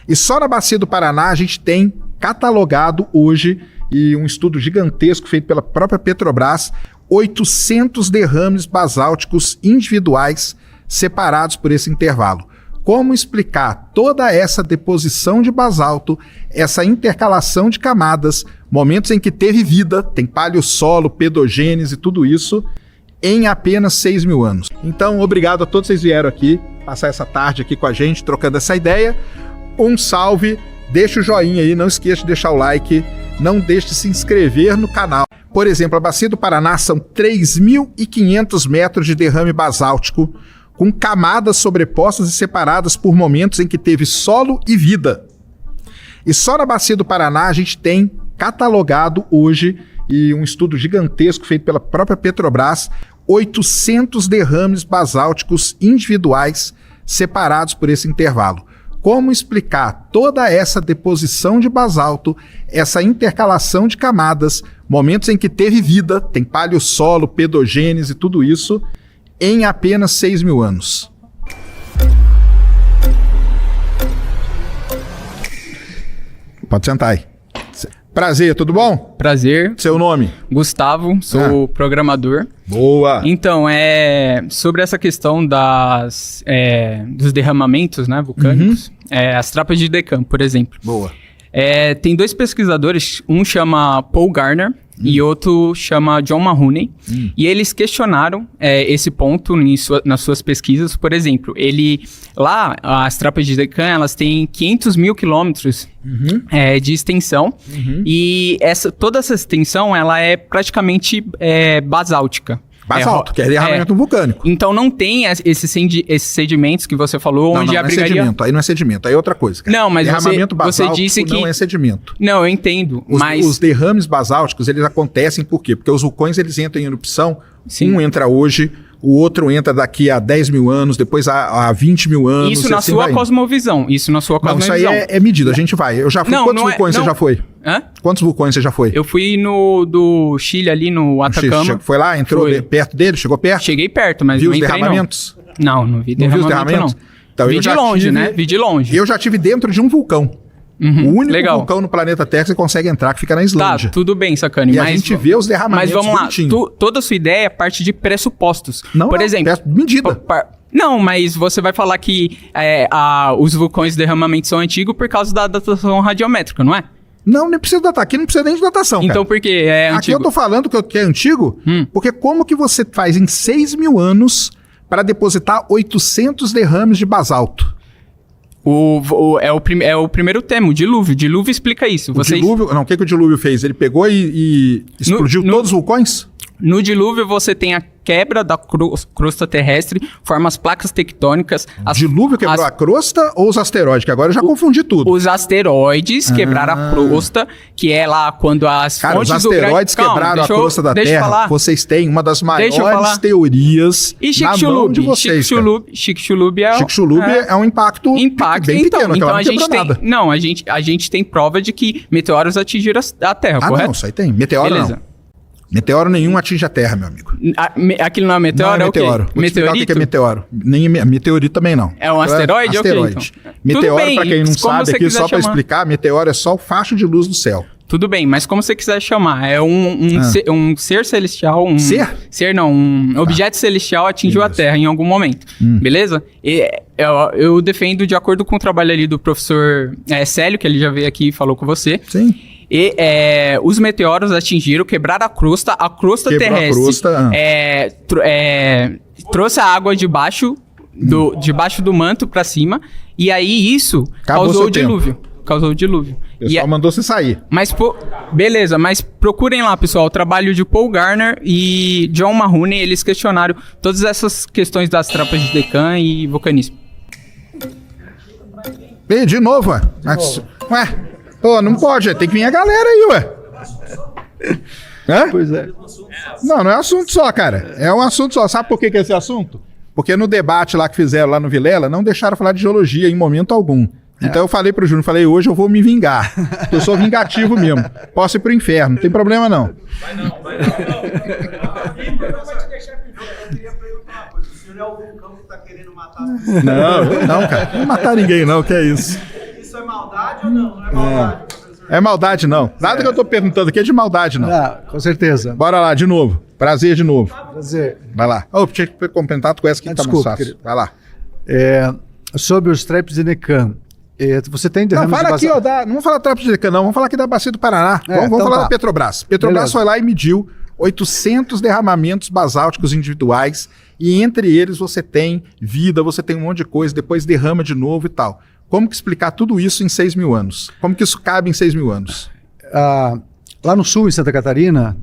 E só na Bacia do Paraná a gente tem catalogado hoje, e um estudo gigantesco feito pela própria Petrobras, 800 derrames basálticos individuais separados por esse intervalo. Como explicar toda essa deposição de basalto, essa intercalação de camadas, momentos em que teve vida, tem paleossolo, pedogênese, tudo isso, em apenas 6 mil anos. Então, obrigado a todos que vocês vieram aqui, passar essa tarde aqui com a gente, trocando essa ideia. Um salve, deixa o joinha aí, não esqueça de deixar o like, não deixe de se inscrever no canal. Por exemplo, a Bacia do Paraná são 3.500 metros de derrame basáltico, com camadas sobrepostas e separadas por momentos em que teve solo e vida. E só na Bacia do Paraná a gente tem catalogado hoje, e um estudo gigantesco feito pela própria Petrobras, 800 derrames basálticos individuais separados por esse intervalo. Como explicar toda essa deposição de basalto, essa intercalação de camadas, momentos em que teve vida, tem paleossolo, pedogênese, tudo isso, em apenas 6 mil anos. Pode sentar aí. Prazer, tudo bom? Prazer. Seu nome? Gustavo, sou programador. Boa! Então, sobre essa questão dos derramamentos, né, vulcânicos, as trapas de Deccan, por exemplo. Boa. Tem dois pesquisadores, um chama Paul Garner e outro chama John Mahoney, e eles questionaram esse ponto nas suas pesquisas. Por exemplo, as trapas de Deccan, elas têm 500 mil quilômetros de extensão, e toda essa extensão, ela é praticamente basáltica. Basáltico, que é derramamento vulcânico. Então não tem esses sedimentos que você falou, onde abrigaria... Não é sedimento, aí não é sedimento, aí é outra coisa. Cara. Não, mas derramamento você disse que... não é sedimento. Não, eu entendo, mas... Os derrames basálticos, eles acontecem por quê? Porque os vulcões, eles entram em erupção, Sim. Um entra hoje, o outro entra daqui a 10 mil anos, depois a 20 mil anos. Isso na sua cosmovisão. Isso aí é medida, a gente vai. Eu já fui. Quantos vulcões você já foi? Hã? Quantos vulcões você já foi? Eu fui do Chile ali, no Atacama. Foi lá, entrou perto dele, chegou perto? Cheguei perto, mas viu não os entrei derramamentos? Não vi derramamento, não. Então, vi de longe, né? Vi de longe. Eu já estive dentro de um vulcão. O único vulcão no planeta Terra que você consegue entrar, que fica na Islândia. Tá, tudo bem, Sacani. A gente vê os derramamentos. Mas vamos lá, toda a sua ideia parte de pressupostos. Por exemplo... medida. Não, mas você vai falar que os vulcões de derramamento são antigos por causa da datação radiométrica, não é? Não, nem precisa datar. Aqui não precisa nem de datação, Então por que é antigo? Aqui eu tô falando que é antigo, porque como que você faz em 6 mil anos para depositar 800 derrames de basalto? É o primeiro tema, o dilúvio. O dilúvio explica isso. O que o dilúvio fez? Ele pegou e explodiu todos os vulcões? No dilúvio você tem a quebra da crosta terrestre, forma as placas tectônicas. O dilúvio quebrou a crosta ou os asteroides? Que agora eu já confundi tudo. Os asteroides quebraram a crosta, que é lá quando as fontes os asteroides quebraram a crosta da Terra. Vocês têm uma das maiores teorias na mão de vocês. Chicxulub é um impacto bem pequeno. Então a gente tem prova de que meteoros atingiram a Terra, correto? Não, isso aí tem. Meteoro não. Meteoro nenhum atinge a Terra, meu amigo. Aquilo não é meteoro? Não é meteoro. Vou explicar o que é meteoro. Nem meteorito também não. É um asteroide? Asteroide. Então. Meteoro, pra quem não sabe aqui, só pra explicar, meteoro é só o facho de luz do céu. Tudo bem, mas como você quiser chamar, é um ser celestial... Ser não, um objeto celestial atingiu a Terra em algum momento, beleza? Eu defendo, de acordo com o trabalho ali do professor Célio, que ele já veio aqui e falou com você. Sim. E os meteoros atingiram, quebraram a crosta terrestre trouxe a água debaixo do manto para cima, e aí isso causou o dilúvio. O pessoal mandou você sair. Beleza, mas procurem lá, pessoal, o trabalho de Paul Garner e John Mahoney, eles questionaram todas essas questões das trapas de Deccan e vulcanismo. E de novo, não pode, tem que vir a galera aí, ué. Pois é. Não é assunto só, cara. É um assunto só. Sabe por que é esse assunto? Porque no debate lá que fizeram lá no Vilela, não deixaram falar de geologia em momento algum. Então eu falei pro Júnior, hoje eu vou me vingar. Eu sou vingativo mesmo. Posso ir pro inferno, não tem problema não. Vai não. Eu queria perguntar uma coisa. O senhor é o vulcão que tá querendo matar Não, cara. Não matar ninguém, não, que é isso. Isso é maldade ou não? Não é maldade, professor? É maldade, não. Nada que eu tô perguntando aqui é de maldade, não. Com certeza. Bora lá, de novo. Prazer de novo. Prazer. Vai lá. Tinha que complementar, tu conhece que tá mais fácil. Vai lá. Sobre os Strepsinecan. Você tem derrames Não, fala aqui, não vamos falar Strepsinecan, não. Vamos falar aqui da Bacia do Paraná. Vamos então falar tá. da Petrobras. Petrobras foi lá e mediu 800 derramamentos basálticos individuais e entre eles você tem vida, você tem um monte de coisa, depois derrama de novo e tal. Como que explicar tudo isso em 6 mil anos? Como que isso cabe em 6 mil anos? Lá no sul, em Santa Catarina,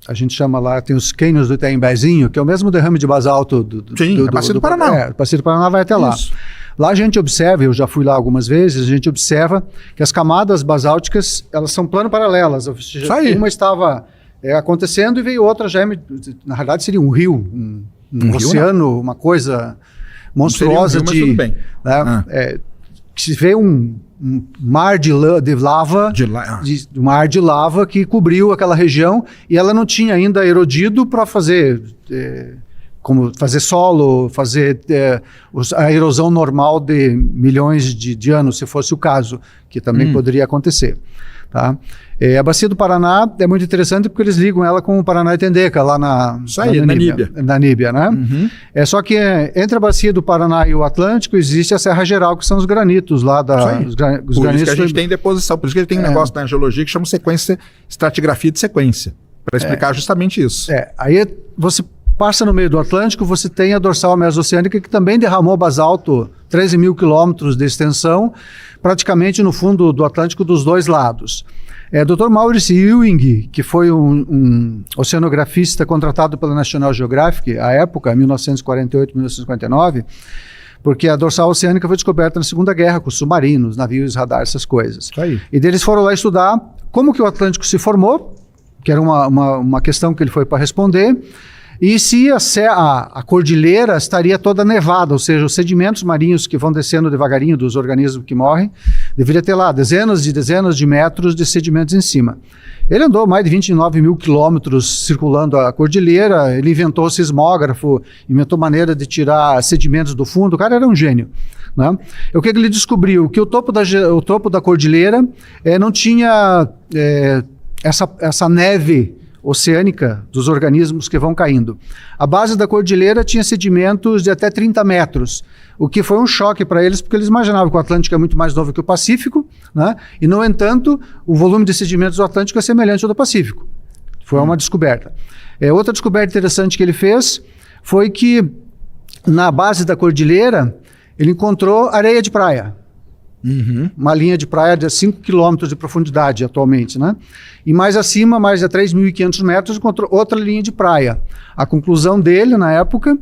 a gente chama lá, tem os cânions do Itaimbezinho, que é o mesmo derrame de basalto Sim, Bacia do Paraná. Bacia do Paraná vai até lá. Isso. Lá a gente observa, eu já fui lá algumas vezes, a gente observa que as camadas basálticas, elas são plano paralelas. Isso aí. Uma estava acontecendo e veio outra já, na realidade seria um rio, um oceano, não. Uma coisa monstruosa não seria um rio, mas tudo bem. Que se vê um mar de lava, um mar de lava que cobriu aquela região e ela não tinha ainda erodido para fazer como fazer solo, fazer a erosão normal de milhões de anos, se fosse o caso, que também poderia acontecer. Tá? A Bacia do Paraná é muito interessante porque eles ligam ela com o Paraná e Tendeca, lá na Namíbia, né? Uhum. Só que entre a Bacia do Paraná e o Atlântico existe a Serra Geral, que são os granitos lá os granitos. Por isso que a gente tem deposição, por isso que ele tem um negócio na geologia que chama estratigrafia de sequência, para explicar justamente isso. Aí você passa no meio do Atlântico, você tem a dorsal mesoceânica que também derramou basalto 13 mil quilômetros de extensão, praticamente no fundo do Atlântico dos dois lados. Dr. Maurice Ewing, que foi um oceanografista contratado pela National Geographic, à época, 1948, 1959, porque a dorsal oceânica foi descoberta na Segunda Guerra, com submarinos, navios, radar, essas coisas. E deles foram lá estudar como que o Atlântico se formou, que era uma questão que ele foi para responder, e se a cordilheira estaria toda nevada, ou seja, os sedimentos marinhos que vão descendo devagarinho dos organismos que morrem, deveria ter lá dezenas de metros de sedimentos em cima. Ele andou mais de 29 mil quilômetros circulando a cordilheira, ele inventou o sismógrafo, inventou maneira de tirar sedimentos do fundo, o cara era um gênio. Né? O que ele descobriu? Que o topo da cordilheira não tinha essa neve oceânica dos organismos que vão caindo. A base da cordilheira tinha sedimentos de até 30 metros, o que foi um choque para eles, porque eles imaginavam que o Atlântico é muito mais novo que o Pacífico, né? E, no entanto, o volume de sedimentos do Atlântico é semelhante ao do Pacífico. Foi uma descoberta. Outra descoberta interessante que ele fez foi que, na base da cordilheira, ele encontrou areia de praia. Uma linha de praia de 5 quilômetros de profundidade atualmente, né? E mais acima, mais a 3.500 metros, encontrou outra linha de praia. A conclusão dele, na época,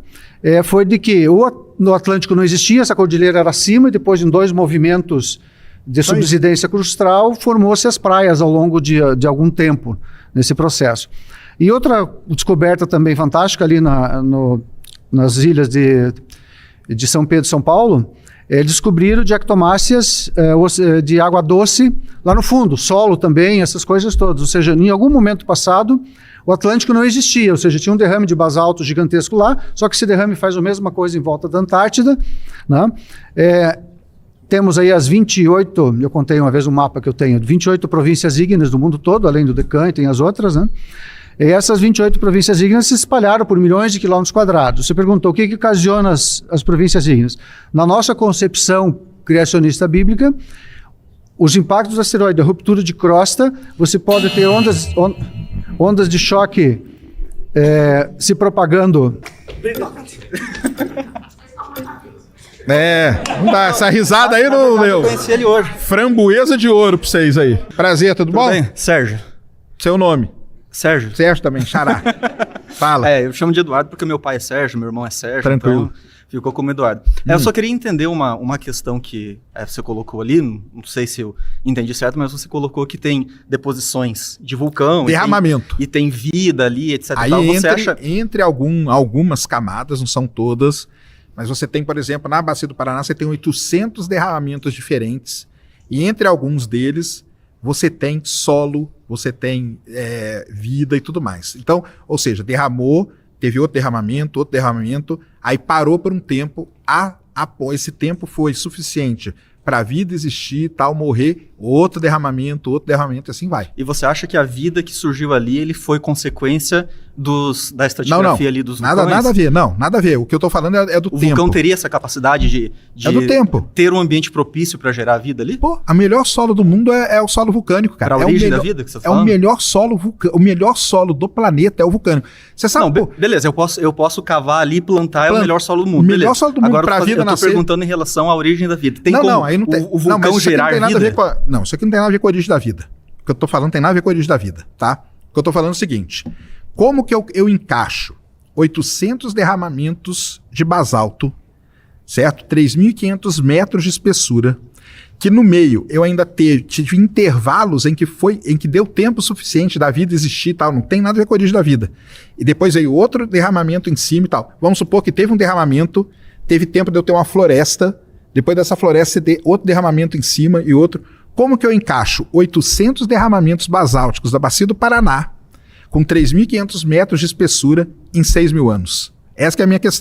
foi de que no Atlântico não existia, essa cordilheira era acima, e depois de 2 movimentos de subsidência crustal, formou-se as praias ao longo de algum tempo nesse processo. E outra descoberta também fantástica ali nas ilhas de São Pedro e São Paulo, descobriram diectomáceas de água doce lá no fundo, solo também, essas coisas todas. Ou seja, em algum momento passado, o Atlântico não existia, ou seja, tinha um derrame de basalto gigantesco lá, só que esse derrame faz a mesma coisa em volta da Antártida, né? Temos aí as 28, eu contei uma vez um mapa que eu tenho, 28 províncias ígneas do mundo todo, além do Deccan e tem as outras, né? E essas 28 províncias ígneas se espalharam por milhões de quilômetros quadrados. Você perguntou o que ocasiona as províncias ígneas. Na nossa concepção criacionista bíblica, os impactos do asteroide, a ruptura de crosta, você pode ter ondas de choque se propagando. Não dá essa risada aí no meu. Eu conheci ele hoje. Framboesa de ouro pra vocês aí. Prazer, tudo bom? Bem? Sérgio. Seu nome? Sérgio. Sérgio também, xará. Fala. Eu chamo de Eduardo porque meu pai é Sérgio, meu irmão é Sérgio. Tranquilo. Então ficou como Eduardo. Eu só queria entender uma questão que você colocou ali, não sei se eu entendi certo, mas você colocou que tem deposições de vulcão. Derramamento. E tem vida ali, etc. Aí entre algumas camadas, não são todas, mas você tem, por exemplo, na Bacia do Paraná, você tem 800 derramamentos diferentes, e entre alguns deles, você tem solo, você tem vida e tudo mais. Então, ou seja, derramou, teve outro derramamento, aí parou por um tempo, esse tempo foi suficiente para a vida existir, tal, morrer, outro derramamento, e assim vai. E você acha que a vida que surgiu ali, ele foi consequência da estratigrafia ali dos vulcões? Nada a ver, nada a ver. O que eu tô falando é do tempo. O vulcão teria essa capacidade de é do tempo. Ter um ambiente propício para gerar vida ali? Pô, o melhor solo do mundo é o solo vulcânico, cara. Para a origem da vida que você tá falando? É o melhor solo o melhor solo do planeta é o vulcânico. Você sabe, não, beleza, eu posso cavar ali e plantar, é o melhor solo do mundo. O melhor solo do mundo para a vida nascer. Eu tô perguntando em relação à origem da vida. Tem como aí não tem, o vulcão gerar vida? Não, isso aqui não tem nada a ver com a origem da vida. O que eu tô falando tem nada a ver com a origem da vida, tá? O que eu tô falando é o seguinte: como que eu encaixo 800 derramamentos de basalto, certo? 3.500 metros de espessura, que no meio eu ainda tive intervalos em que deu tempo suficiente da vida existir e tal, não tem nada a ver com a origem da vida. E depois veio outro derramamento em cima e tal. Vamos supor que teve um derramamento, teve tempo de eu ter uma floresta, depois dessa floresta ter outro derramamento em cima e outro. Como que eu encaixo 800 derramamentos basálticos da Bacia do Paraná com 3.500 metros de espessura em 6.000 anos? Essa que é a minha questão.